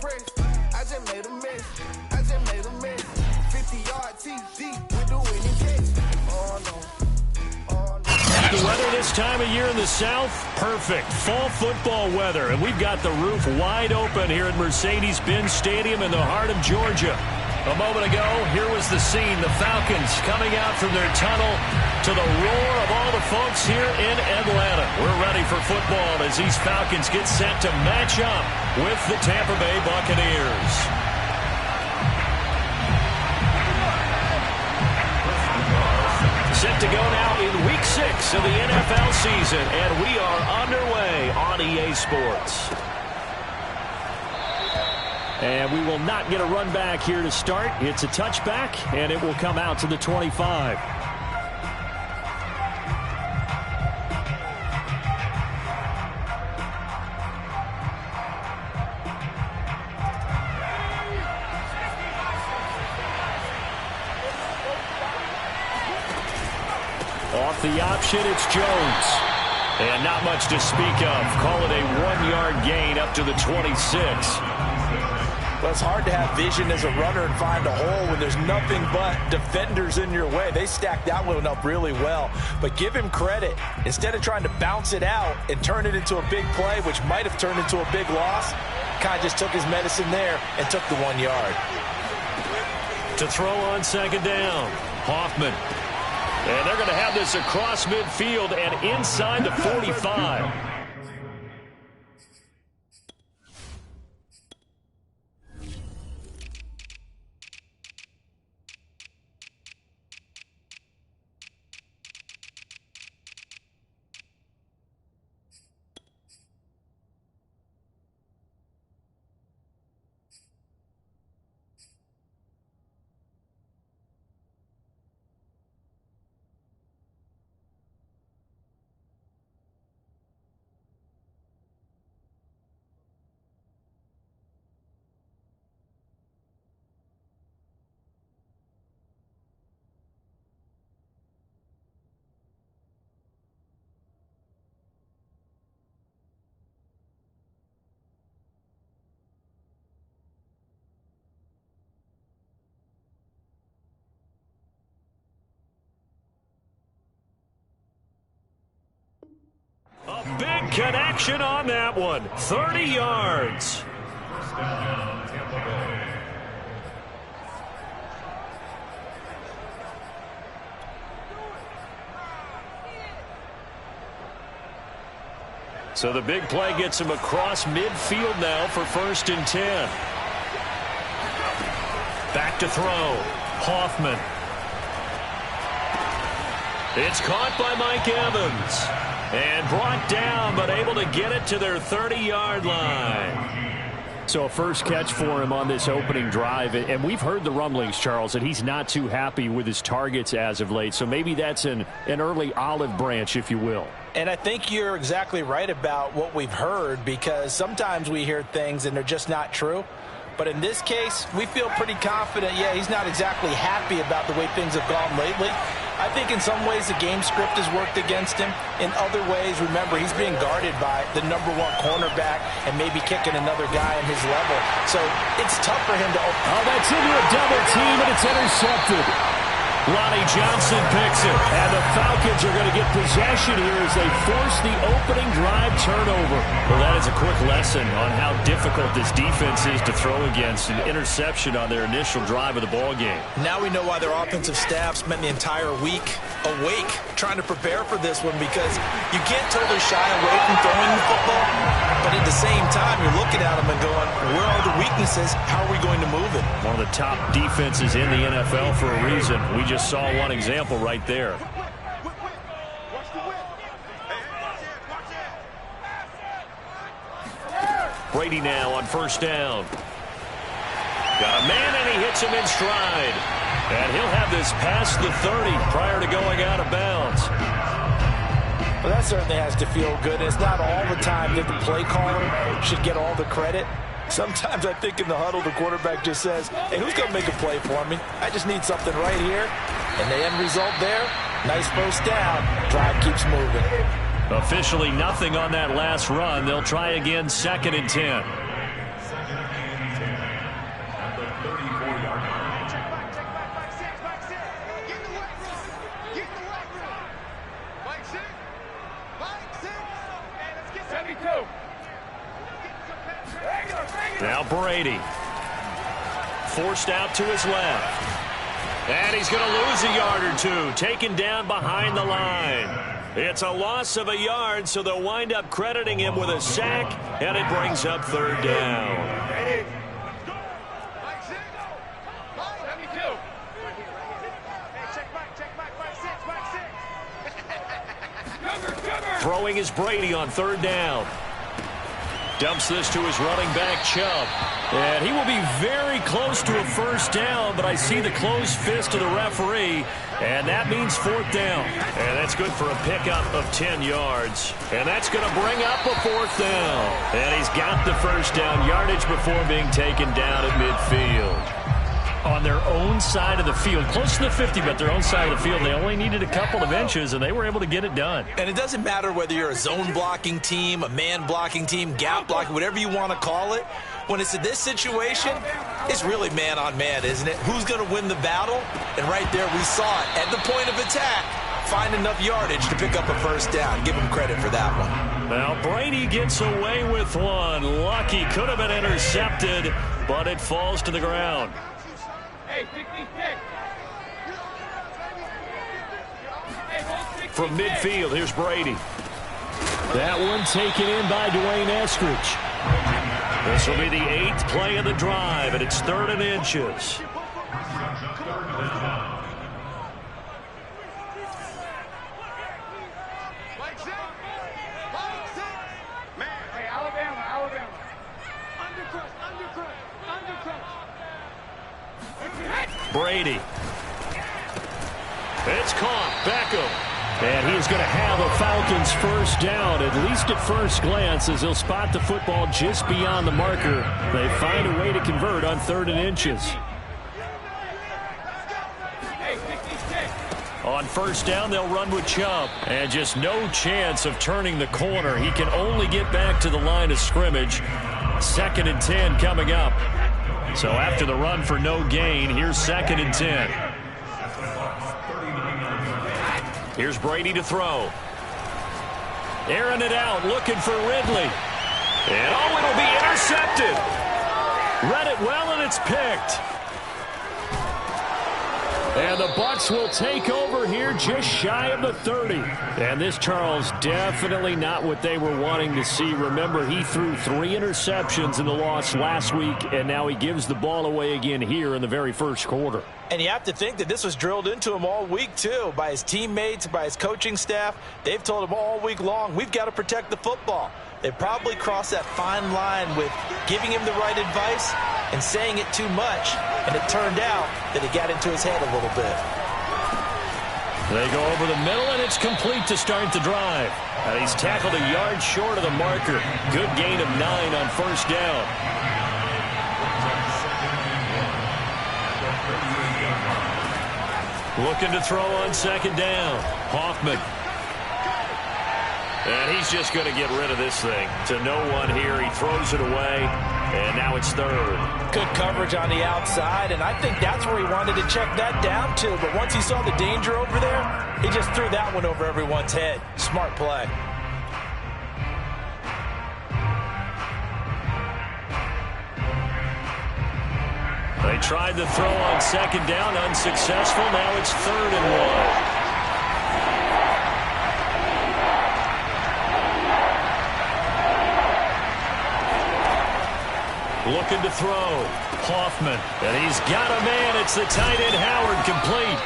press. I just made a mess. I just made a mess. 50-yard TD with the winning catch. Oh, no. The weather this time of year in the South, perfect. Fall football weather, and we've got the roof wide open here at Mercedes-Benz Stadium in the heart of Georgia. A moment ago, here was the scene. The Falcons coming out from their tunnel to the roar of all the folks here in Atlanta. We're ready for football as these Falcons get set to match up with the Tampa Bay Buccaneers. Set to go now in Week 6 of the NFL season, and we are underway on EA Sports. And we will not get a run back here to start. It's a touchback, and it will come out to the 25. Off the option, it's Jones. And not much to speak of. Call it a 1-yard gain up to the 26. Well, it's hard to have vision as a runner and find a hole when there's nothing but defenders in your way. They stacked that one up really well. But give him credit. Instead of trying to bounce it out and turn it into a big play, which might have turned into a big loss, kind of just took his medicine there and took the 1 yard. To throw on second down, Hoffman. And they're going to have this across midfield and inside the 45. A big connection on that one. 30 yards. So the big play gets him across midfield now for 1st and 10. Back to throw. Hoffman. It's caught by Mike Evans. And brought down, but able to get it to their 30-yard line. So a first catch for him on this opening drive. And we've heard the rumblings, Charles, that he's not too happy with his targets as of late. So maybe that's an early olive branch, if you will. And I think you're exactly right about what we've heard, because sometimes we hear things and they're just not true. But in this case, we feel pretty confident. Yeah, he's not exactly happy about the way things have gone lately. I think in some ways the game script has worked against him. In other ways, remember, he's being guarded by the #1 cornerback and maybe kicking another guy on his level. So it's tough for him to... Oh, that's into a double team, and it's intercepted. Ronnie Johnson picks it, and the Falcons are going to get possession here as they force the opening drive turnover. Well, that is a quick lesson on how difficult this defense is to throw against. An interception on their initial drive of the ball game. Now we know why their offensive staff spent the entire week awake trying to prepare for this one, because you can't totally shy away from throwing the football, but at the same time you're looking at them and going, where are the weaknesses? How are we going to move it? One of the top defenses in the NFL for a reason. We just saw one example right there. Brady now on 1st down. Got a man, and he hits him in stride. And he'll have this past the 30 prior to going out of bounds. Well, that certainly has to feel good. It's not all the time that the play caller should get all the credit. Sometimes I think in the huddle, the quarterback just says, hey, who's going to make a play for me? I just need something right here. And the end result there, nice 1st down. Drive keeps moving. Officially nothing on that last run. They'll try again 2nd and 10. Now Brady. Forced out to his left. And he's going to lose a yard or two. Taken down behind the line. It's a loss of a yard, so they'll wind up crediting him with a sack, and it brings up third down. Throwing is Brady on third down. Dumps this to his running back, Chubb. And he will be very close to a first down, but I see the closed fist of the referee, and that means fourth down. And that's good for a pickup of 10 yards. And that's going to bring up a fourth down. And he's got the first down yardage before being taken down at midfield. On their own side of the field, close to the 50, but their own side of the field. They only needed a couple of inches, and they were able to get it done. And it doesn't matter whether you're a zone blocking team, a man blocking team, gap blocking, whatever you want to call it. When it's in this situation, it's really man on man, isn't it? Who's going to win the battle? And right there we saw it. At the point of attack, find enough yardage to pick up a first down. Give him credit for that one. Now Brady gets away with one. Lucky, could have been intercepted, but it falls to the ground. From midfield, here's Brady. That one taken in by Dwayne Eskridge. This will be the 8th play of the drive, and it's 3rd and inches. Brady. It's caught. Beckham. And he is going to have a Falcons first down, at least at first glance, as he'll spot the football just beyond the marker. They find a way to convert on 3rd and inches. On first down, they'll run with Chubb. And just no chance of turning the corner. He can only get back to the line of scrimmage. 2nd and 10 coming up. So after the run for no gain, here's 2nd and 10. Here's Brady to throw. Airing it out, looking for Ridley. And oh, it'll be intercepted. Read it well, and it's picked. And the Bucs will take over here just shy of the 30. And this, Charles, definitely not what they were wanting to see. Remember, he threw 3 interceptions in the loss last week, and now he gives the ball away again here in the very first quarter. And you have to think that this was drilled into him all week, too, by his teammates, by his coaching staff. They've told him all week long, we've got to protect the football. They probably crossed that fine line with giving him the right advice and saying it too much. And it turned out that it got into his head a little bit. They go over the middle, and it's complete to start the drive. And he's tackled a yard short of the marker. Good gain of 9 on first down. Looking to throw on 2nd down. Hoffman. And he's just going to get rid of this thing. To no one here. He throws it away. And now it's 3rd. Good coverage on the outside, and I think that's where he wanted to check that down to. But once he saw the danger over there, he just threw that one over everyone's head. Smart play. They tried the throw on 2nd down, unsuccessful. Now it's 3rd and 1. Looking to throw. Hoffman. And he's got a man. It's the tight end Howard, complete.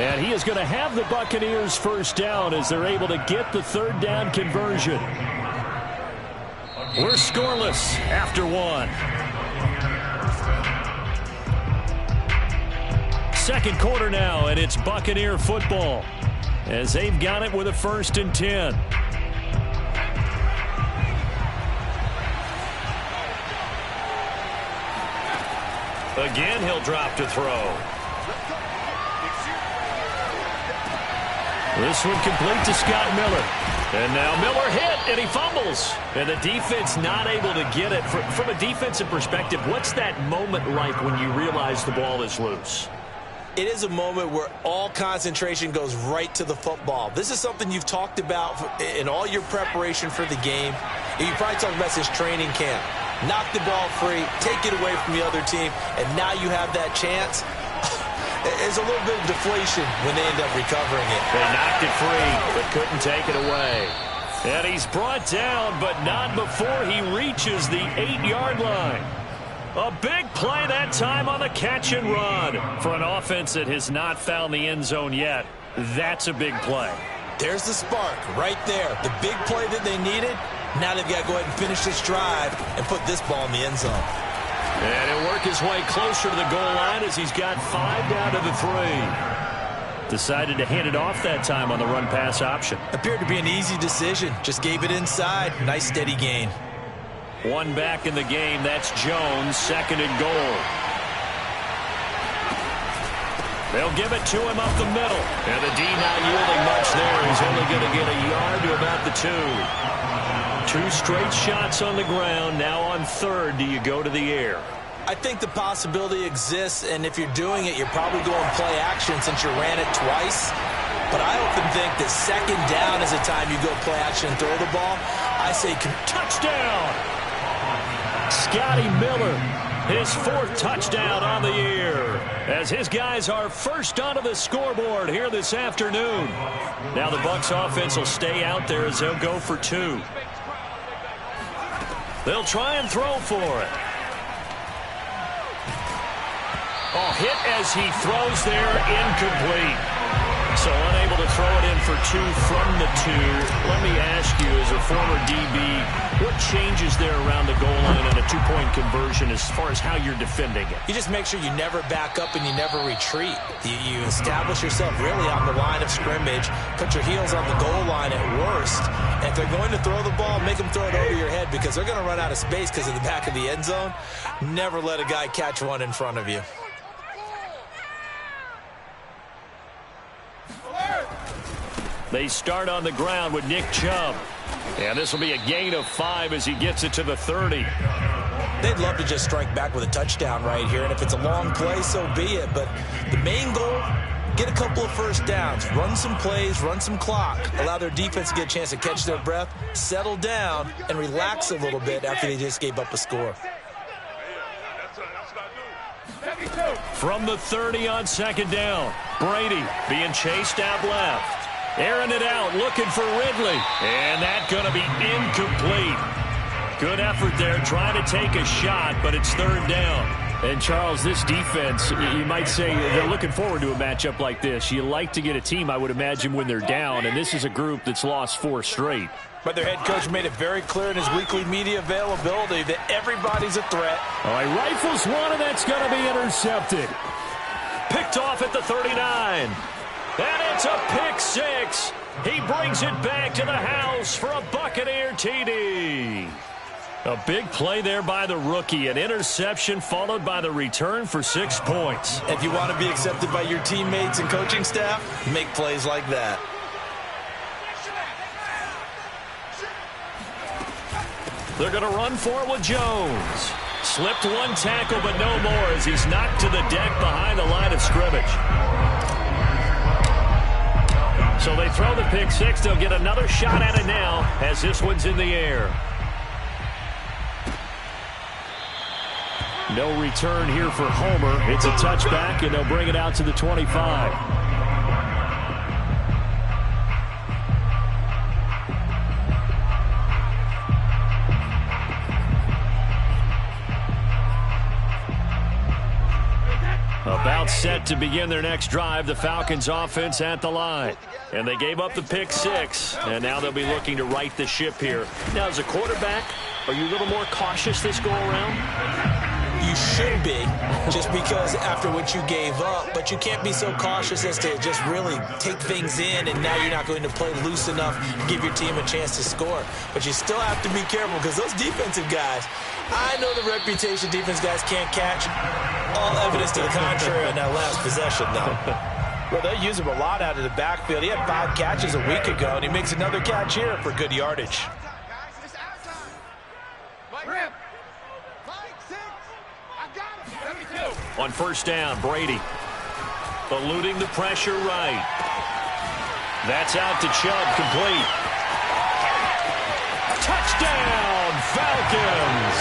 And he is going to have the Buccaneers first down as they're able to get the 3rd down conversion. We're scoreless after 1. 2nd quarter now, and it's Buccaneer football as they've got it with a 1st and 10. Again, he'll drop to throw. This one complete to Scott Miller. And now Miller hit, and he fumbles. And the defense not able to get it. From a defensive perspective, what's that moment like when you realize the ball is loose? It is a moment where all concentration goes right to the football. This is something you've talked about in all your preparation for the game. You probably talked about this training camp. knock the ball free, take it away from the other team, and now you have that chance. There's a little bit of deflation when they end up recovering it. They knocked it free, but couldn't take it away. And he's brought down, but not before he reaches the 8-yard line. A big play that time on the catch and run. For an offense that has not found the end zone yet, that's a big play. There's the spark right there. The big play that they needed. Now they've got to go ahead and finish this drive and put this ball in the end zone. And he'll work his way closer to the goal line as he's got 5 down to the 3. Decided to hand it off that time on the run-pass option. Appeared to be an easy decision. Just gave it inside. Nice steady gain. One back in the game. That's Jones, 2nd and goal. They'll give it to him up the middle. And the D not yielding much there. He's only going to get a yard to about the 2. 2 straight shots on the ground. Now on 3rd, do you go to the air? I think the possibility exists, and if you're doing it, you're probably going play action since you ran it twice. But I often think that 2nd down is the time you go play action and throw the ball. I say touchdown. Scotty Miller, his 4th touchdown on the year, as his guys are first onto the scoreboard here this afternoon. Now the Bucs offense will stay out there as they'll go for 2. They'll try and throw for it. Oh, hit as he throws there, incomplete. So unable to throw it in for 2 from the 2. Let me ask you, as a former DB, what changes there around the goal line on a 2-point conversion as far as how you're defending it? You just make sure you never back up and you never retreat. You establish yourself really on the line of scrimmage, put your heels on the goal line at worst. And if they're going to throw the ball, make them throw it over your head because they're going to run out of space because of the back of the end zone. Never let a guy catch one in front of you. They start on the ground with Nick Chubb. And this will be a gain of 5 as he gets it to the 30. They'd love to just strike back with a touchdown right here. And if it's a long play, so be it. But the main goal, get a couple of first downs. Run some plays, run some clock. Allow their defense to get a chance to catch their breath, settle down, and relax a little bit after they just gave up a score. From the 30 on 2nd down. Brady being chased out left. Airing it out, looking for Ridley. And that's going to be incomplete. Good effort there, trying to take a shot, but it's 3rd down. And, Charles, this defense, you might say they're looking forward to a matchup like this. You like to get a team, I would imagine, when they're down, and this is a group that's lost 4 straight. But their head coach made it very clear in his weekly media availability that everybody's a threat. All right, rifles one, and that's going to be intercepted. Picked off at the 39. And it's a pick 6. He brings it back to the house for a Buccaneer TD. A big play there by the rookie. An interception followed by the return for 6 points. If you want to be accepted by your teammates and coaching staff, make plays like that. They're going to run for it with Jones. Slipped 1 tackle, but no more as he's knocked to the deck behind the line of scrimmage. So they throw the pick 6. They'll get another shot at it now as this one's in the air. No return here for Homer. It's a touchback, and they'll bring it out to the 25. About set to begin their next drive, the Falcons offense at the line. And they gave up the pick 6, and now they'll be looking to right the ship here. Now, as a quarterback, are you a little more cautious this go-around? You should be, just because after what you gave up, but you can't be so cautious as to just really take things in, and now you're not going to play loose enough to give your team a chance to score. But you still have to be careful because those defensive guys, I know the reputation defense guys can't catch. All evidence to the contrary in that last possession, though. Well, they use him a lot out of the backfield. He had 5 catches a week ago, and he makes another catch here for good yardage. On 1st down, Brady eluding the pressure right. That's out to Chubb, complete. Touchdown, Falcons.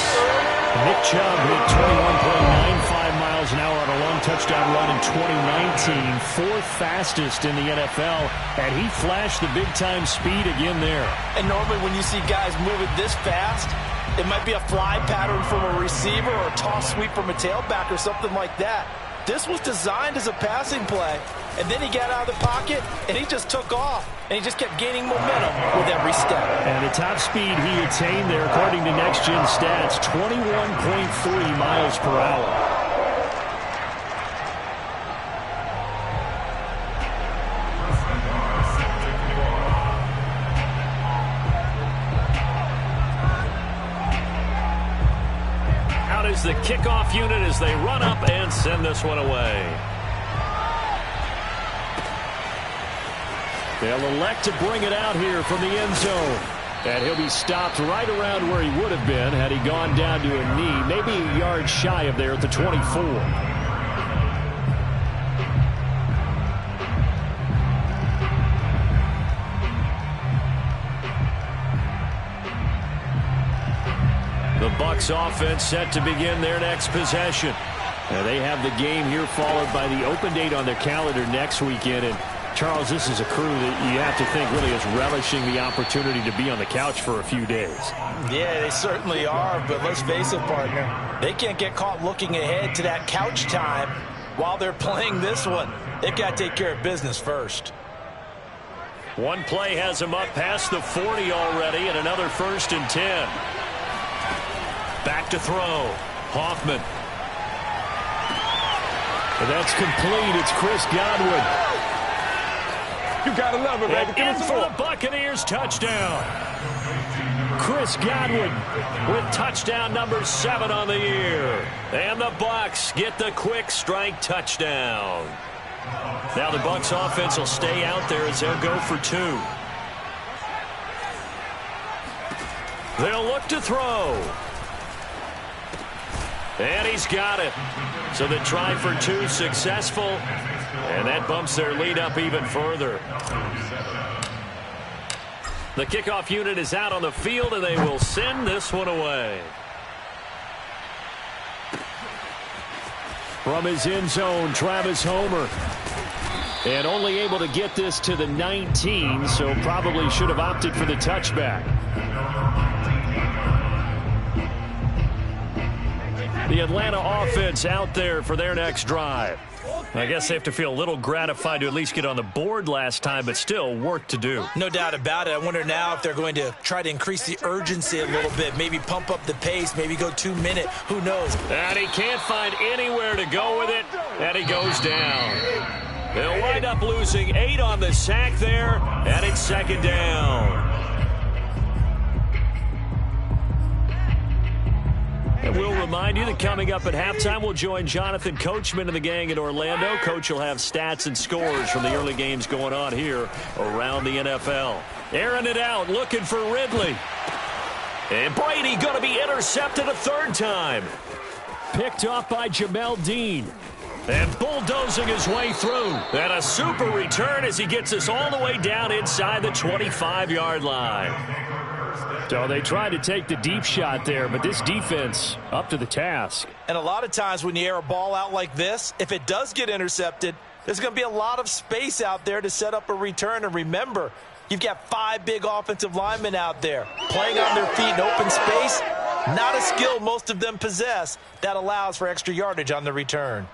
Nick Chubb hit 21.95 miles an hour on a long touchdown run in 2019, fourth fastest in the NFL, and he flashed the big-time speed again there. And normally when you see guys moving this fast, it might be a fly pattern from a receiver or a toss sweep from a tailback or something like that. This was designed as a passing play, and then he got out of the pocket, and he just took off, and he just kept gaining momentum with every step. And the top speed he attained there, according to Next Gen Stats, 21.3 miles per hour. Is the kickoff unit as they run up and send this one away. They'll elect to bring it out here from the end zone. And he'll be stopped right around where he would have been had he gone down to a knee, maybe a yard shy of there at the 24. The Bucs offense set to begin their next possession. And they have the game here followed by the open date on their calendar next weekend. And Charles, this is a crew that you have to think really is relishing the opportunity to be on the couch for a few days. Yeah, they certainly are, but let's face it, partner. They can't get caught looking ahead to that couch time while they're playing this one. They've got to take care of business first. One play has him up past the 40 already, and another 1st and 10. Back to throw. Hoffman. And that's complete. It's Chris Godwin. You gotta love it, baby. And in for the Buccaneers, touchdown. Chris Godwin with touchdown number 7 on the year. And the Bucs get the quick strike touchdown. Now the Bucs offense will stay out there as they'll go for 2. They'll look to throw. And he's got it. So the try for 2 successful. And that bumps their lead up even further. The kickoff unit is out on the field, and they will send this one away. From his end zone, Travis Homer. And only able to get this to the 19, so probably should have opted for the touchback. The Atlanta offense out there for their next drive. I guess they have to feel a little gratified to at least get on the board last time, but still work to do. No doubt about it. I wonder now if they're going to try to increase the urgency a little bit, maybe pump up the pace, maybe go 2-minute. Who knows? And he can't find anywhere to go with it, and he goes down. They'll wind up losing 8 on the sack there, and it's 2nd down. And we'll remind you that coming up at halftime, we'll join Jonathan Coachman and the gang in Orlando. Coach will have stats and scores from the early games going on here around the NFL. Airing it out, looking for Ridley. And Brady going to be intercepted a 3rd time. Picked off by Jamel Dean. And bulldozing his way through. And a super return as he gets us all the way down inside the 25-yard line. So they tried to take the deep shot there, but this defense up to the task. And a lot of times when you air a ball out like this, if it does get intercepted, there's going to be a lot of space out there to set up a return. And remember, you've got 5 big offensive linemen out there playing on their feet in open space. Not a skill most of them possess that allows for extra yardage on the return.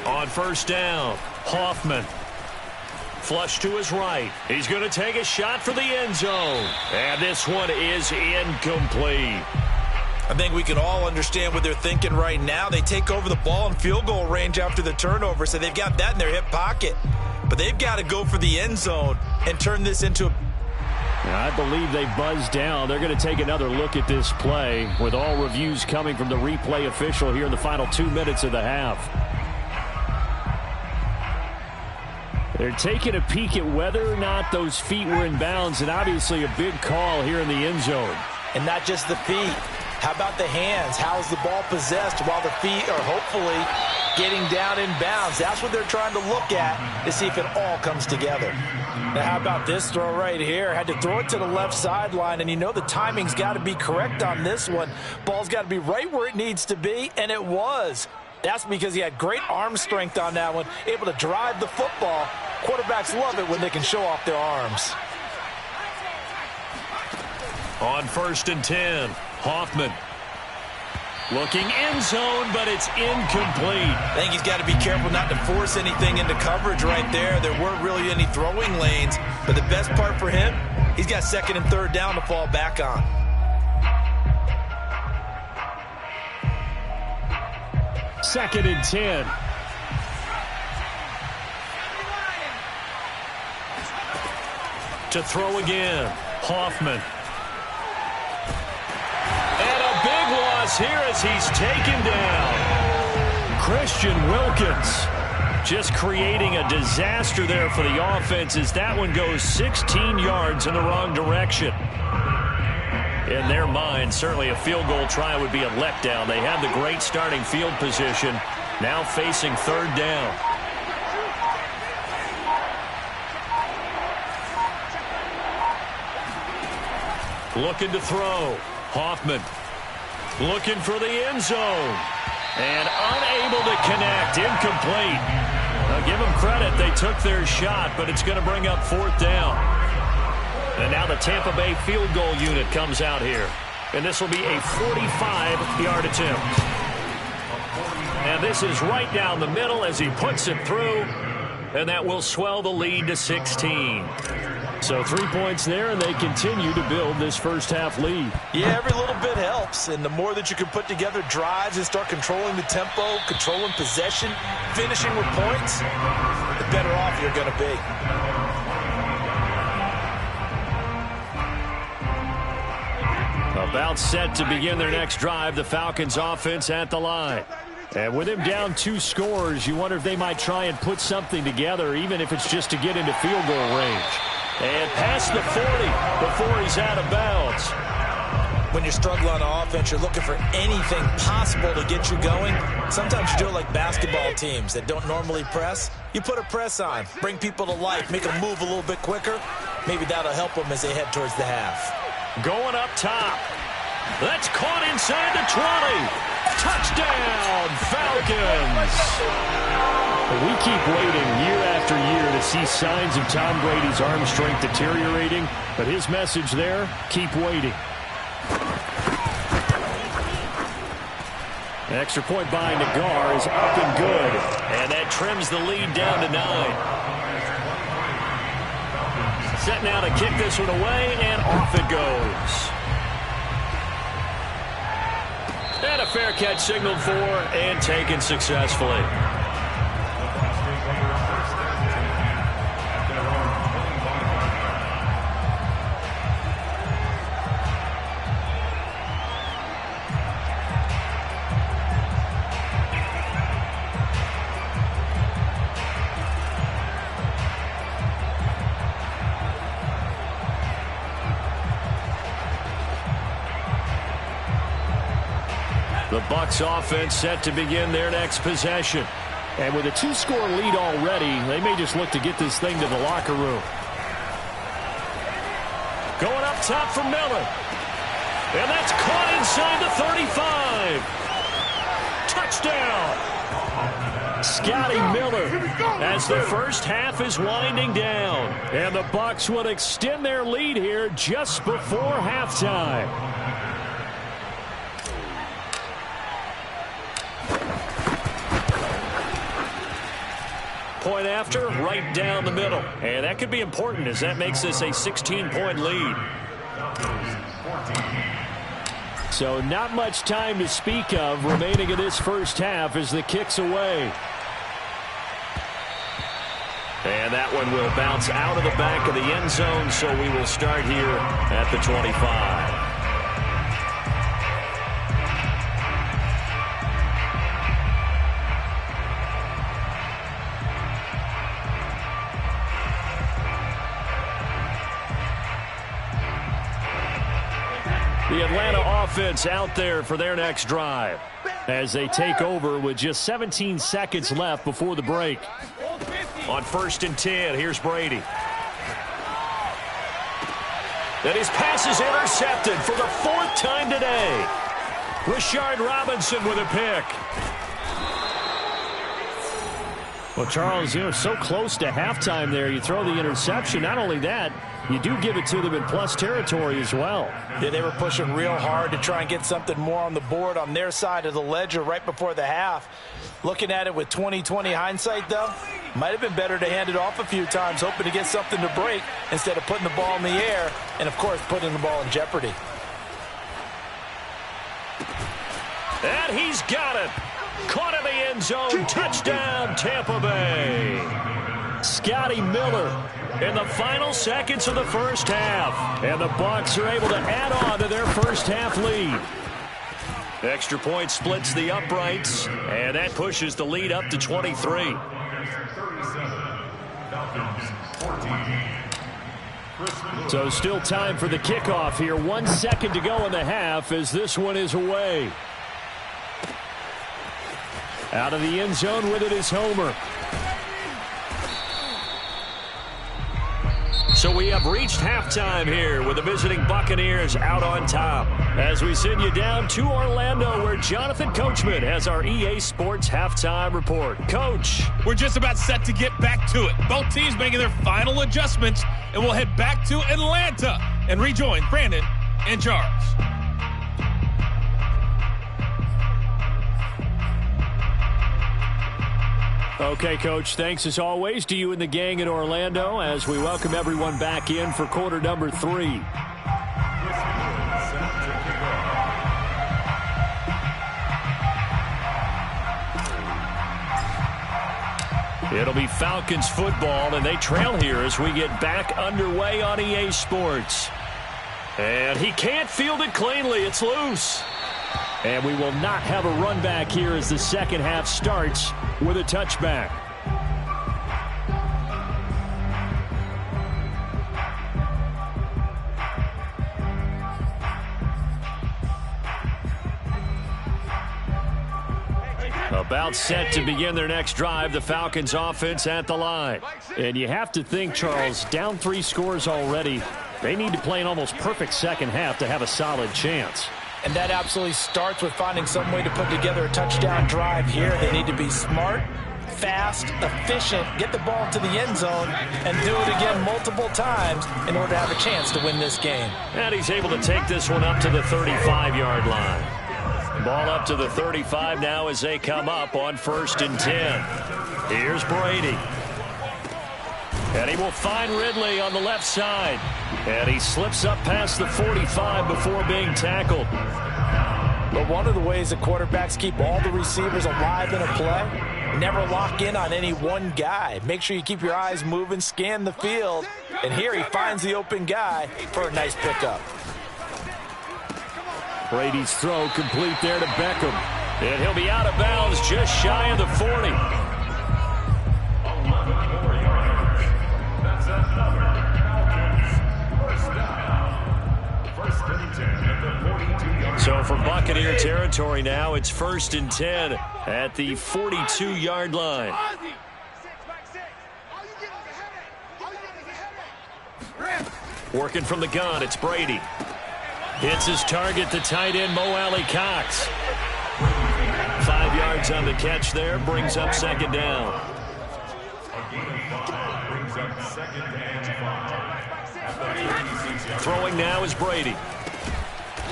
On 1st down, Hoffman. Flush to his right. He's going to take a shot for the end zone. And this one is incomplete. I think we can all understand what they're thinking right now. They take over the ball in field goal range after the turnover, so they've got that in their hip pocket. But they've got to go for the end zone and turn this into a... I believe they buzzed down. They're going to take another look at this play with all reviews coming from the replay official here in the final 2 minutes of the half. They're taking a peek at whether or not those feet were in bounds, and obviously a big call here in the end zone. And not just the feet. How about the hands? How is the ball possessed while the feet are hopefully getting down in bounds? That's what they're trying to look at to see if it all comes together. Now, how about this throw right here? Had to throw it to the left sideline, and you know the timing's got to be correct on this one. Ball's got to be right where it needs to be, and it was. That's because he had great arm strength on that one, able to drive the football. Quarterbacks love it when they can show off their arms. On 1st and 10, Hoffman. Looking end zone, but it's incomplete. I think he's got to be careful not to force anything into coverage right there. There weren't really any throwing lanes, but the best part for him, he's got 2nd and 3rd down to fall back on. Second and 10. To throw again, Hoffman. And a big loss here as he's taken down. Christian Wilkins just creating a disaster there for the offense as that one goes 16 yards in the wrong direction. In their mind, certainly a field goal try would be a letdown. They had the great starting field position, now facing 3rd down. Looking to throw. Hoffman looking for the end zone. And unable to connect. Incomplete. Now give them credit. They took their shot, but it's going to bring up 4th down. And now the Tampa Bay field goal unit comes out here. And this will be a 45-yard attempt. And this is right down the middle as he puts it through. And that will swell the lead to 16. So 3 points there, and they continue to build this first half lead. Yeah, every little bit helps. And the more that you can put together drives and start controlling the tempo, controlling possession, finishing with points, the better off you're going to be. About set to begin their next drive, the Falcons offense at the line. And with him down 2 scores, you wonder if they might try and put something together, even if it's just to get into field goal range. And past the 40 before he's out of bounds. When you're struggling on offense, you're looking for anything possible to get you going. Sometimes you do it like basketball teams that don't normally press. You put a press on, bring people to life, make them move a little bit quicker. Maybe that'll help them as they head towards the half. Going up top. That's caught inside the 20. Touchdown, Falcons. We keep waiting year after year to see signs of Tom Brady's arm strength deteriorating, but his message there, keep waiting. An extra point by Nagar is up and good, and that trims the lead down to 9. Set now to kick this one away, and off it goes. And a fair catch signaled for and taken successfully. The Bucs offense set to begin their next possession. And with a 2-score lead already, they may just look to get this thing to the locker room. Going up top for Miller. And that's caught inside the 35. Touchdown! Scotty Miller as the first half is winding down. And the Bucs will extend their lead here just before halftime. Point after, right down the middle. And that could be important as that makes this a 16-point lead. So not much time to speak of remaining in this first half as the kick's away. And that one will bounce out of the back of the end zone, so we will start here at the 25. The Atlanta offense out there for their next drive as they take over with just 17 seconds left before the break. On 1st and 10, here's Brady. And his pass is intercepted for the 4th time today. Rashard Robinson with a pick. Well, Charles, so close to halftime there. You throw the interception. Not only that, you do give it to them in plus territory as well. Yeah, they were pushing real hard to try and get something more on the board on their side of the ledger right before the half. Looking at it with 20/20 hindsight, though, might have been better to hand it off a few times, hoping to get something to break instead of putting the ball in the air and, of course, putting the ball in jeopardy. And he's got it. Caught in the end zone. Touchdown, Tampa Bay. Scotty Miller in the final seconds of the first half. And the Bucs are able to add on to their first half lead. Extra point splits the uprights, and that pushes the lead up to 23. So still time for the kickoff here. 1 second to go in the half as this one is away. Out of the end zone with it is Homer. So we have reached halftime here with the visiting Buccaneers out on top. As we send you down to Orlando where Jonathan Coachman has our EA Sports halftime report. Coach. We're just about set to get back to it. Both teams making their final adjustments, and we'll head back to Atlanta and rejoin Brandon and Charles. Okay, Coach, thanks as always to you and the gang in Orlando as we welcome everyone back in for quarter number 3. It'll be Falcons football, and they trail here as we get back underway on EA Sports. And he can't field it cleanly. It's loose. And we will not have a run back here as the second half starts with a touchback. About set to begin their next drive, the Falcons offense at the line. And you have to think, Charles, down 3 scores already. They need to play an almost perfect second half to have a solid chance. And that absolutely starts with finding some way to put together a touchdown drive here. They need to be smart, fast, efficient, get the ball to the end zone, and do it again multiple times in order to have a chance to win this game. And he's able to take this one up to the 35-yard line. Ball up to the 35 now as they come up on 1st and 10. Here's Brady. And he will find Ridley on the left side. And he slips up past the 45 before being tackled. But one of the ways that quarterbacks keep all the receivers alive in a play, never lock in on any one guy. Make sure you keep your eyes moving, scan the field. And here he finds the open guy for a nice pickup. Brady's throw complete there to Beckham. And he'll be out of bounds just shy of the 40. So for Buccaneer territory now, it's 1st and 10 at the 42-yard line. Working from the gun, it's Brady. Hits his target, the tight end, Mo Alley Cox. 5 yards on the catch there, brings up 2nd down. Throwing now is Brady.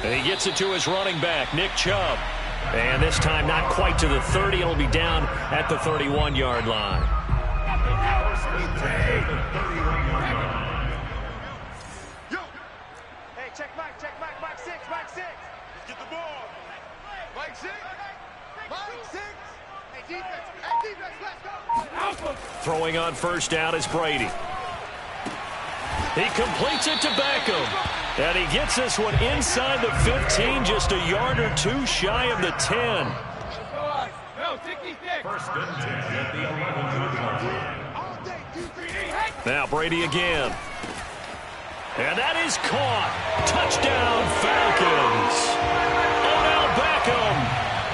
And he gets it to his running back, Nick Chubb. And this time not quite to the 30. It'll be down at the 31-yard line. Hey, check Mike 6. Get the ball. Mike 6. Hey, defense, let's go. Throwing on 1st down is Brady. He completes it to Beckham. And he gets this one inside the 15, just a yard or 2 shy of the 10. Now Brady again. And that is caught. Touchdown, Falcons. Odell Beckham,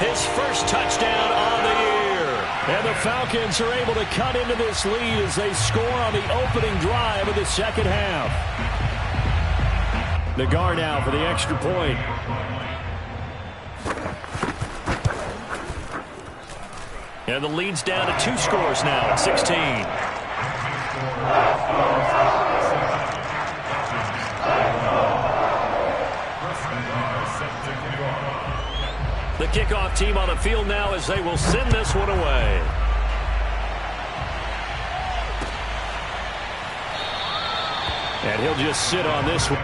his first touchdown on the year. And the Falcons are able to cut into this lead as they score on the opening drive of the second half. Nagar now for the extra point. And the lead's down to 2 scores now at 16. The kickoff team on the field now as they will send this one away. And he'll just sit on this one.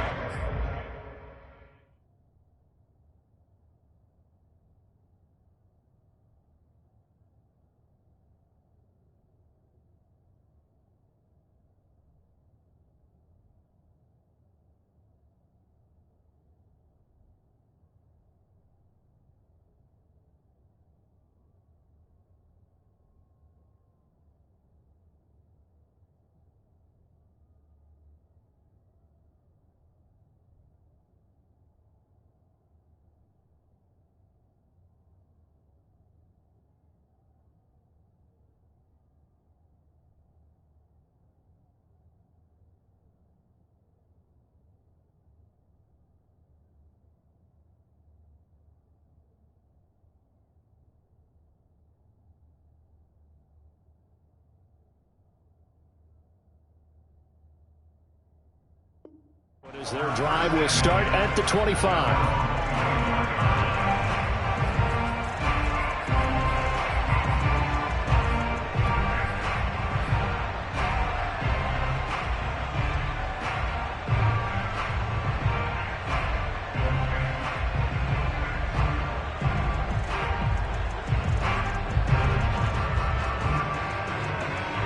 As their drive will start at the 25.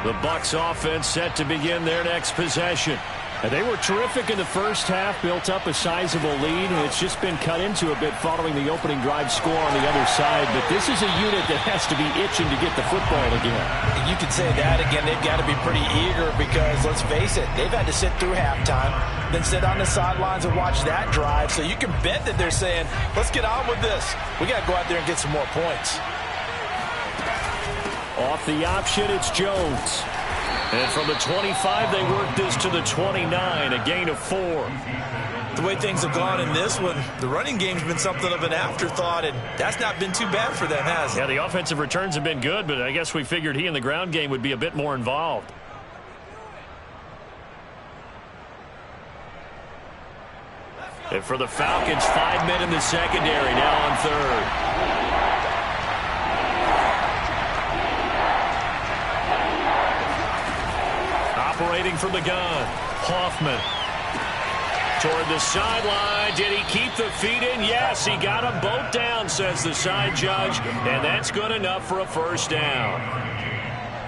The Bucs offense set to begin their next possession. And they were terrific in the first half, built up a sizable lead, and it's just been cut into a bit following the opening drive score on the other side. But this is a unit that has to be itching to get the football again. You could say that again. They've got to be pretty eager because, let's face it, they've had to sit through halftime, then sit on the sidelines and watch that drive. So you can bet that they're saying, let's get on with this. We got to go out there and get some more points. Off the option, it's Jones. And from the 25, they work this to the 29, a gain of 4. The way things have gone in this one, the running game's been something of an afterthought, and that's not been too bad for them, has it? Yeah, the offensive returns have been good, but I guess we figured he in the ground game would be a bit more involved. And for the Falcons, 5 men in the secondary, now on third. Operating from the gun, Hoffman. Toward the sideline. Did he keep the feet in? Yes, he got them both down, says the side judge, and that's good enough for a first down.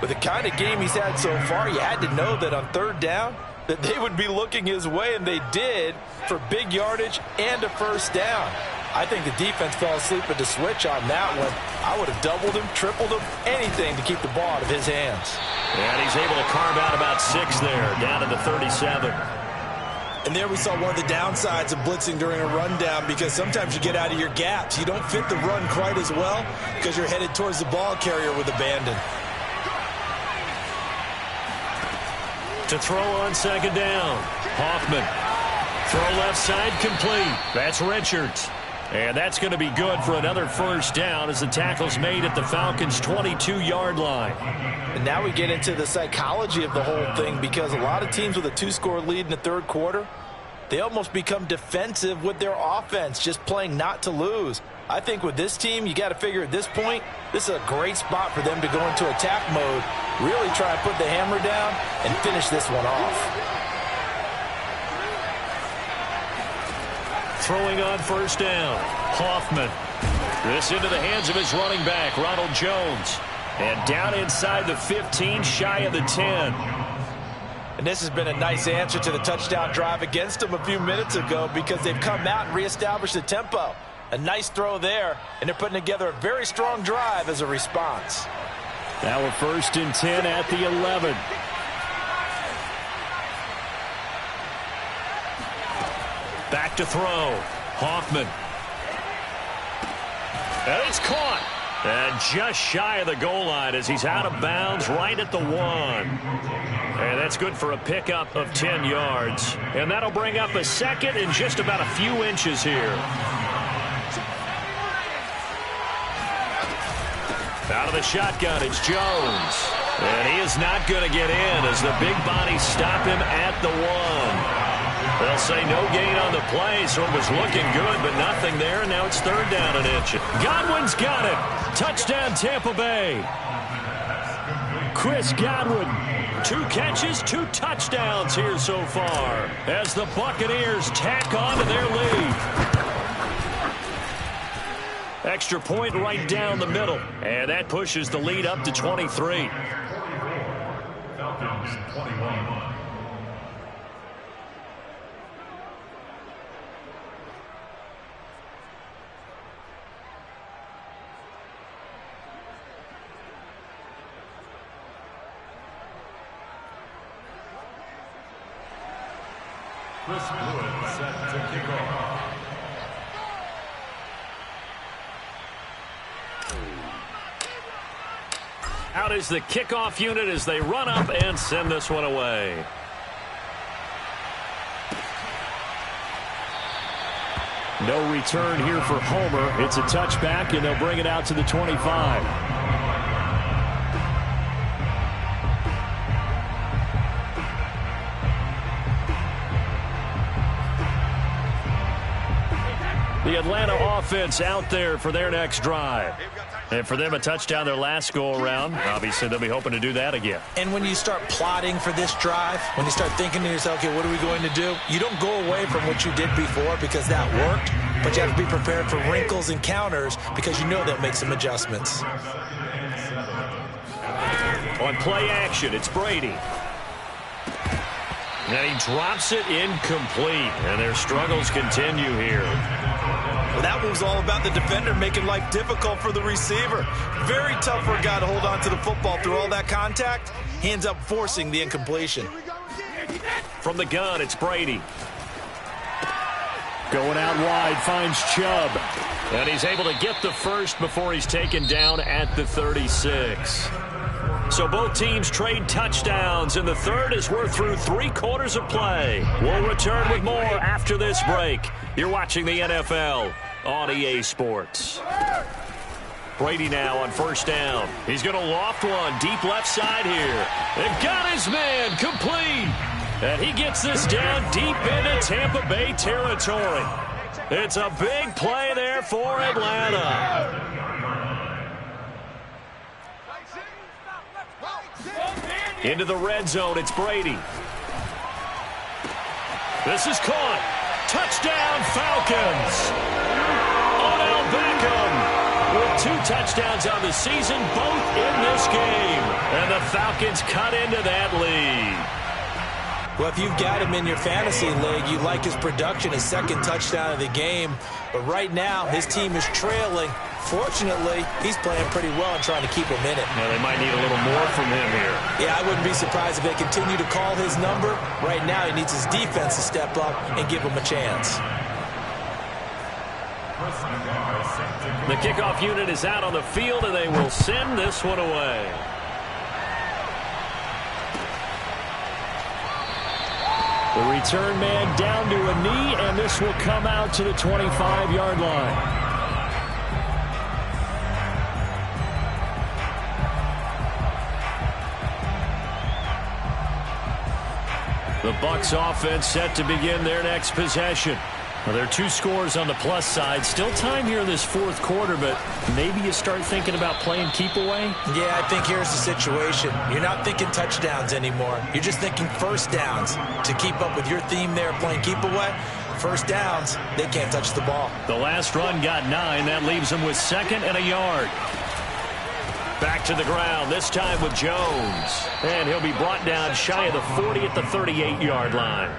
With the kind of game he's had so far, you had to know that on third down that they would be looking his way, and they did, for big yardage and a first down. I think the defense fell asleep at the switch on that one. I would have doubled him, tripled him, anything to keep the ball out of his hands. And he's able to carve out about 6 there, down to the 37. And there we saw one of the downsides of blitzing during a rundown, because sometimes you get out of your gaps. You don't fit the run quite as well because you're headed towards the ball carrier with abandon. To throw on second down, Hoffman. Throw left side complete. That's Richards. And that's going to be good for another first down as the tackle's made at the Falcons' 22-yard line. And now we get into the psychology of the whole thing, because a lot of teams with a 2-score lead in the third quarter, they almost become defensive with their offense, just playing not to lose. I think with this team, you got to figure at this point, this is a great spot for them to go into attack mode, really try and put the hammer down and finish this one off. Throwing on first down, Hoffman. This into the hands of his running back, Ronald Jones. And down inside the 15, shy of the 10. And this has been a nice answer to the touchdown drive against them a few minutes ago, because they've come out and reestablished the tempo. A nice throw there, and they're putting together a very strong drive as a response. Now we're 1st and 10 at the 11. Back to throw. Hoffman. And it's caught. And just shy of the goal line as he's out of bounds right at the 1. And that's good for a pickup of 10 yards. And that'll bring up a second and just about a few inches here. Out of the shotgun, it's Jones. And he is not going to get in as the big bodies stop him at the 1. They'll say no gain on the play, so it was looking good, but nothing there, and now it's 3rd down and inch. Godwin's got it. Touchdown, Tampa Bay. Chris Godwin, 2 catches, 2 touchdowns here so far as the Buccaneers tack on to their lead. Extra point right down the middle, and that pushes the lead up to 23. Falcons 21. Chris Blewett set to kick off. Out is the kickoff unit as they run up and send this one away. No return here for Homer. It's a touchback, and they'll bring it out to the 25. The Atlanta offense out there for their next drive. And for them, a touchdown their last go-around. Obviously, they'll be hoping to do that again. And when you start plotting for this drive, when you start thinking to yourself, okay, what are we going to do? You don't go away from what you did before because that worked, but you have to be prepared for wrinkles and counters because you know they'll make some adjustments. On play action, it's Brady. And he drops it incomplete, and their struggles continue here. Well, that was all about the defender making life difficult for the receiver. Very tough for a guy to hold on to the football through all that contact. He ends up forcing the incompletion. From the gun, it's Brady. Going out wide, finds Chubb. And he's able to get the first before he's taken down at the 36. So both teams trade touchdowns, and the third as we're through 3/4 of play. We'll return with more after this break. You're watching the NFL on EA Sports. Brady now on 1st down. He's going to loft one deep left side here. And got his man complete. And he gets this down deep into Tampa Bay territory. It's a big play there for Atlanta. Into the red zone, it's Brady. This is caught. Touchdown, Falcons. Odell Beckham with 2 touchdowns on the season, both in this game. And the Falcons cut into that lead. Well, if you've got him in your fantasy league, you like his production, his 2nd touchdown of the game. But right now, his team is trailing. Fortunately, he's playing pretty well and trying to keep him in it. Now, they might need a little more from him here. Yeah, I wouldn't be surprised if they continue to call his number. Right now, he needs his defense to step up and give him a chance. The kickoff unit is out on the field, and they will send this one away. The return man down to a knee, and this will come out to the 25-yard line. The Bucs offense set to begin their next possession. Well, there are 2 scores on the plus side. Still time here in this 4th quarter, but maybe you start thinking about playing keep away? Yeah, I think here's the situation. You're not thinking touchdowns anymore. You're just thinking 1st downs. To keep up with your theme there, playing keep away, 1st downs, they can't touch the ball. The last run got 9. That leaves them with 2nd and a yard. Back to the ground, this time with Jones. And he'll be brought down shy of the 40 at the 38-yard line.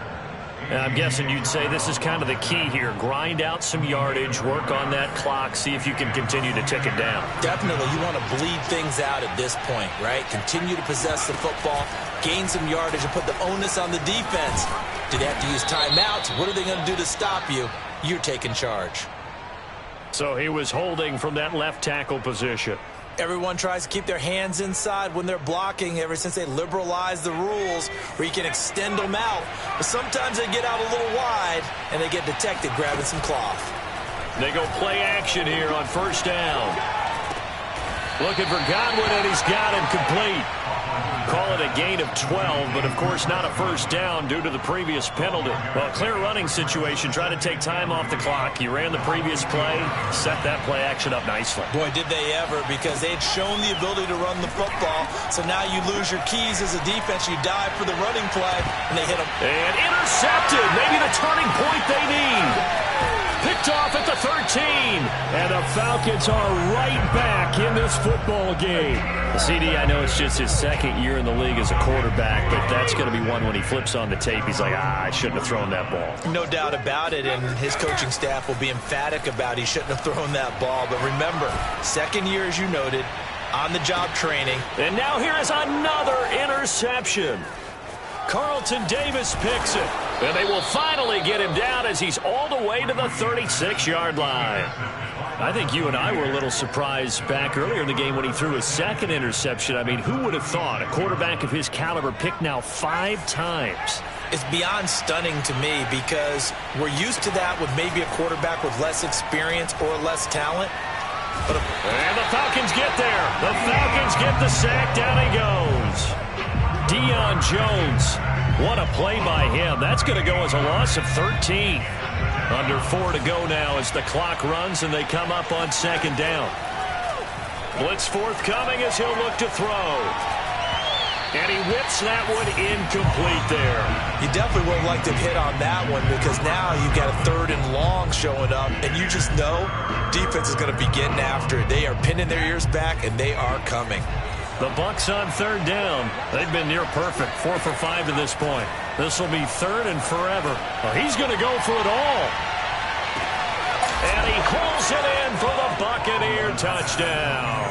I'm guessing you'd say this is kind of the key here. Grind out some yardage, work on that clock, see if you can continue to tick it down. Definitely, you want to bleed things out at this point, right? Continue to possess the football, gain some yardage, and put the onus on the defense. Do they have to use timeouts? What are they going to do to stop you? You're taking charge. So he was holding from that left tackle position. Everyone tries to keep their hands inside when they're blocking ever since they liberalized the rules where you can extend them out. But sometimes they get out a little wide and they get detected grabbing some cloth. They go play action here on first down. Looking for Godwin, and he's got him complete. Call it a gain of 12, but of course not a first down due to the previous penalty. Well, clear running situation. Try to take time off the clock. You ran the previous play, set that play action up nicely. Boy, did they ever, because they had shown the ability to run the football. So now you lose your keys as a defense. You dive for the running play, and they hit them. And intercepted. Maybe the turning point they need. Picked off at the 13. And the Falcons are right back in this football game. CD, I know it's just his second year in the league as a quarterback, but that's going to be one when he flips on the tape. He's like, I shouldn't have thrown that ball. No doubt about it, and his coaching staff will be emphatic about he shouldn't have thrown that ball. But remember, second year, as you noted, on-the-job training. And now here is another interception. Carlton Davis picks it. And they will finally get him down as he's all the way to the 36-yard line. I think you and I were a little surprised back earlier in the game when he threw his second interception. I mean, who would have thought a quarterback of his caliber picked now 5 times? It's beyond stunning to me because we're used to that with maybe a quarterback with less experience or less talent. And the Falcons get there. The Falcons get the sack. Down he goes. Deion Jones. What a play by him. That's going to go as a loss of 13. Under 4 to go now as the clock runs and they come up on second down. Blitz forthcoming as he'll look to throw. And he whips that one incomplete there. You definitely would have liked to hit on that one because now you've got a 3rd and long showing up, and you just know defense is going to be getting after it. They are pinning their ears back, and they are coming. The Bucs on 3rd down. They've been near perfect, 4 for 5 to this point. This will be 3rd and forever. Well, he's going to go for it all. And he pulls it in for the Buccaneer touchdown.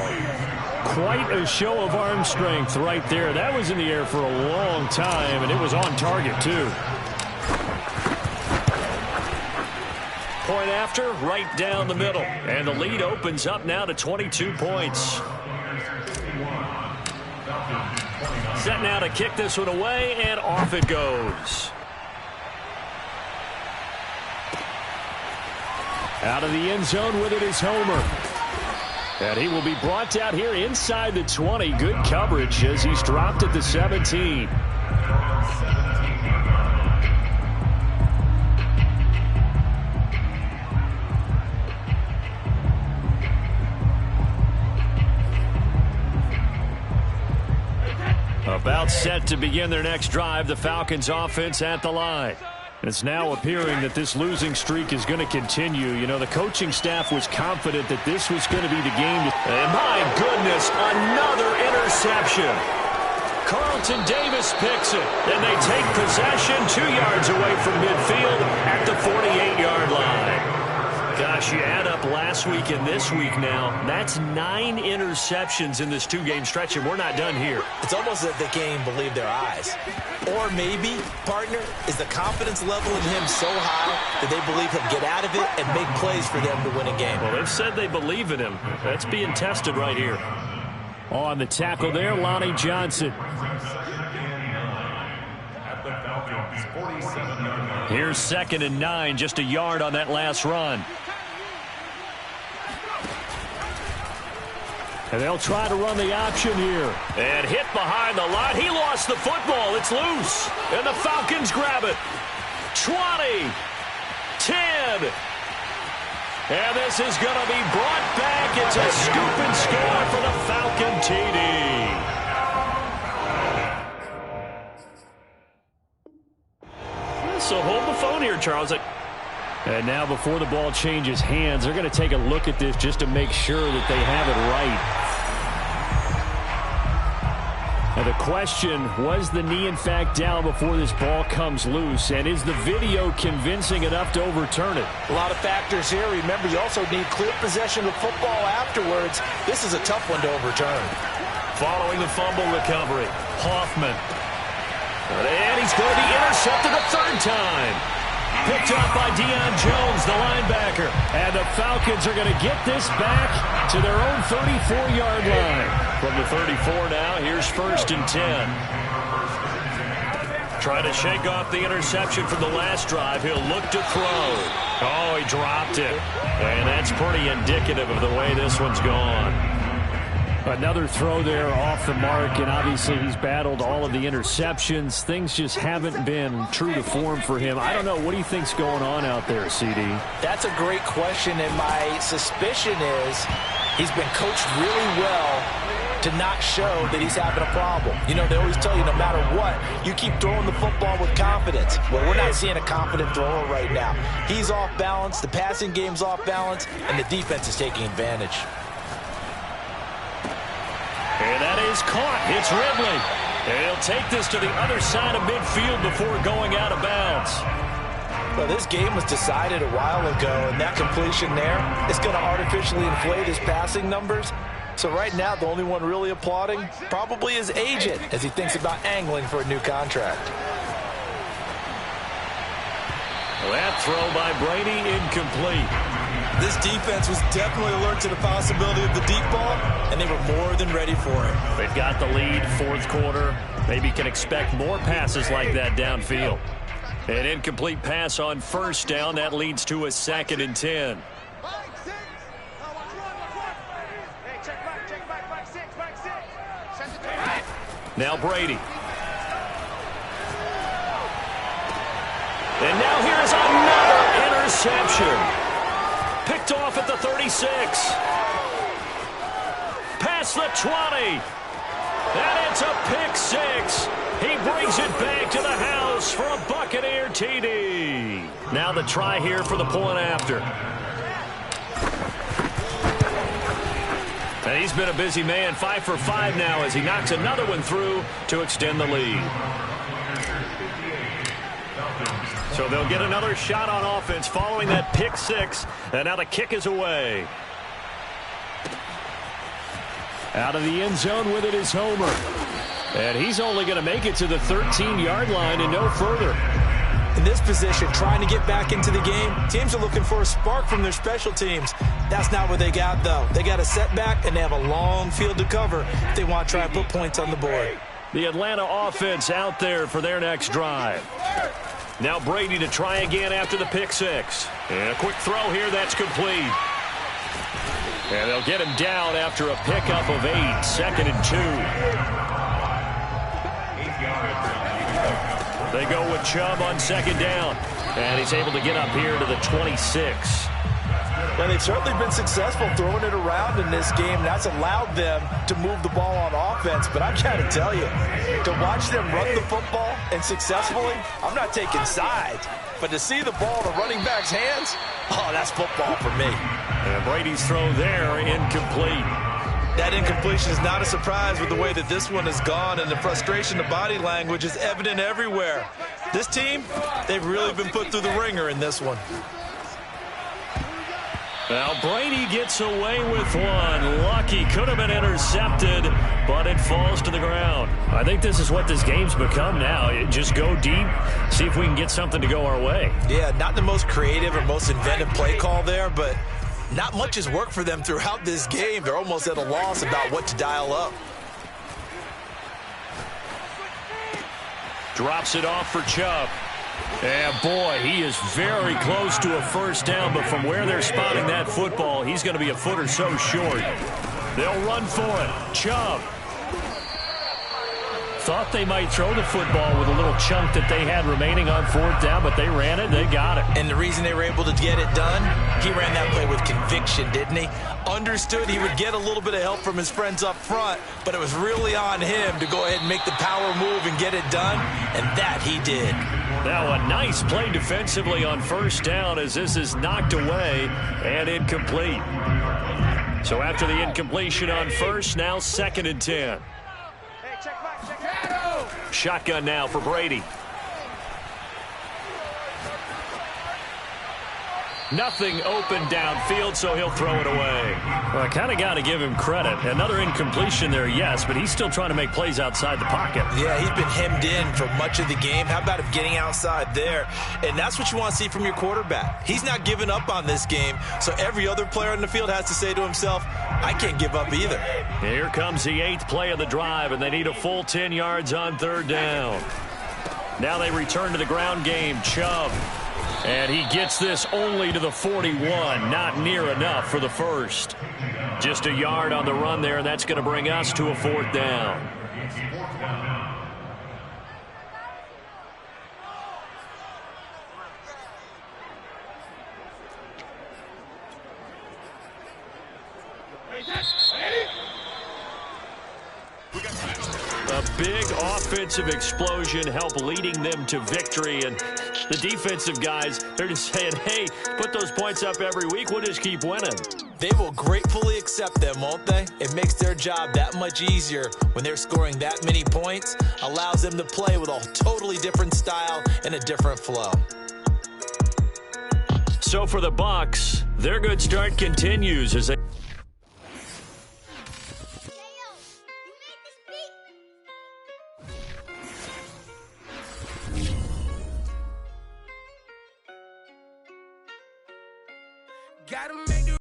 Quite a show of arm strength right there. That was in the air for a long time, and it was on target, too. Point after, right down the middle. And the lead opens up now to 22 points. Set now to kick this one away, and off it goes. Out of the end zone with it is Homer. And he will be brought down here inside the 20. Good coverage as he's dropped at the 17. About set to begin their next drive, the Falcons offense at the line. It's now appearing that this losing streak is going to continue. You know, the coaching staff was confident that this was going to be the game. And my goodness, another interception. Carlton Davis picks it, and they take possession 2 yards away from midfield at the 48-yard line. Gosh, you add up last week and this week now. That's 9 interceptions in this 2-game stretch, and we're not done here. It's almost as if they can't even believe their eyes. Or maybe, partner, is the confidence level in him so high that they believe he'll get out of it and make plays for them to win a game. Well, they've said they believe in him. That's being tested right here. On the tackle there, Lonnie Johnson. Here's 2nd and 9, just a yard on that last run. And they'll try to run the option here. And hit behind the line. He lost the football. It's loose. And the Falcons grab it. 20. 10. And this is going to be brought back. It's a scoop and score for the Falcon TD. So hold the phone here, Charles. And now before the ball changes hands, they're going to take a look at this just to make sure that they have it right. the question, was the knee in fact down before this ball comes loose? And is the video convincing enough to overturn it? A lot of factors here. Remember, you also need clear possession of football afterwards. This is a tough one to overturn. Following the fumble recovery, Hoffman. And he's going to be intercepted a third time. Picked up by Deion Jones, the linebacker. And the Falcons are going to get this back to their own 34-yard line. From the 34 now, here's 1st and 10. Trying to shake off the interception from the last drive. He'll look to throw. Oh, he dropped it. And that's pretty indicative of the way this one's gone. Another throw there off the mark, and obviously he's battled all of the interceptions. Things just haven't been true to form for him. I don't know. What do you think's going on out there, CD? That's a great question, and my suspicion is he's been coached really well to not show that he's having a problem. You know, they always tell you no matter what, you keep throwing the football with confidence. Well, we're not seeing a confident thrower right now. He's off balance, the passing game's off balance, and the defense is taking advantage. And that is caught. It's Ridley. And he'll take this to the other side of midfield before going out of bounds. Well, this game was decided a while ago, and that completion there is going to artificially inflate his passing numbers. So right now, the only one really applauding probably his agent as he thinks about angling for a new contract. That throw by Brady incomplete. This defense was definitely alert to the possibility of the deep ball, and they were more than ready for it. They've got the lead, 4th quarter. Maybe can expect more passes like that downfield. An incomplete pass on 1st down. That leads to a 2nd and 10. Now Brady. And now here's another interception. Picked off at the 36. Past the 20. And it's a pick 6. He brings it back to the house for a Buccaneer TD. Now the try here for the point after. And he's been a busy man, 5 for 5 now as he knocks another one through to extend the lead. So they'll get another shot on offense following that pick 6. And now the kick is away. Out of the end zone with it is Homer. And he's only going to make it to the 13-yard line and no further. In this position, trying to get back into the game, teams are looking for a spark from their special teams. That's not what they got, though. They got a setback, and they have a long field to cover if they want to try and put points on the board. The Atlanta offense out there for their next drive. Now Brady to try again after the pick 6. And a quick throw here, that's complete. And they'll get him down after a pickup of 8, 2nd and 2. They go with Chubb on 2nd down. And he's able to get up here to the 26. Well, they've certainly been successful throwing it around in this game. That's allowed them to move the ball on offense. But I've got to tell you, to watch them run the football and successfully, I'm not taking sides. But to see the ball in the running back's hands, oh, that's football for me. And Brady's throw there, incomplete. That incompletion is not a surprise with the way that this one has gone, and the frustration, the body language is evident everywhere. This team, they've really been put through the ringer in this one. Now Brady gets away with one. Lucky, could have been intercepted, but it falls to the ground. I think this is what this game's become now. Just go deep, see if we can get something to go our way. Yeah, not the most creative or most inventive play call there, but not much has worked for them throughout this game. They're almost at a loss about what to dial up. Drops it off for Chubb. And boy, he is very close to a 1st down, but from where they're spotting that football, he's going to be a foot or so short. They'll run for it. Chubb. Thought they might throw the football with a little chunk that they had remaining on 4th down, but they ran it, they got it. And the reason they were able to get it done, he ran that play with conviction, didn't he? Understood he would get a little bit of help from his friends up front, but it was really on him to go ahead and make the power move and get it done, and that he did. Now a nice play defensively on 1st down as this is knocked away and incomplete. So after the incompletion on 1st, now 2nd and 10. Hey, check back, check Shotgun now for Brady. Nothing open downfield, so he'll throw it away. Well, I kind of got to give him credit. Another incompletion there, yes, but he's still trying to make plays outside the pocket. Yeah, he's been hemmed in for much of the game. How about him getting outside there? And that's what you want to see from your quarterback. He's not giving up on this game, so every other player on the field has to say to himself, I can't give up either. Here comes the 8th play of the drive, and they need a full 10 yards on 3rd down. Now they return to the ground game. Chubb. And he gets this only to the 41. Not near enough for the first. Just a yard on the run there, and that's going to bring us to a 4th down. A big offensive explosion helped leading them to victory. And the defensive guys, they're just saying, hey, put those points up every week. We'll just keep winning. They will gratefully accept them, won't they? It makes their job that much easier when they're scoring that many points. Allows them to play with a totally different style and a different flow. So for the Bucs, their good start continues as they... Gotta make the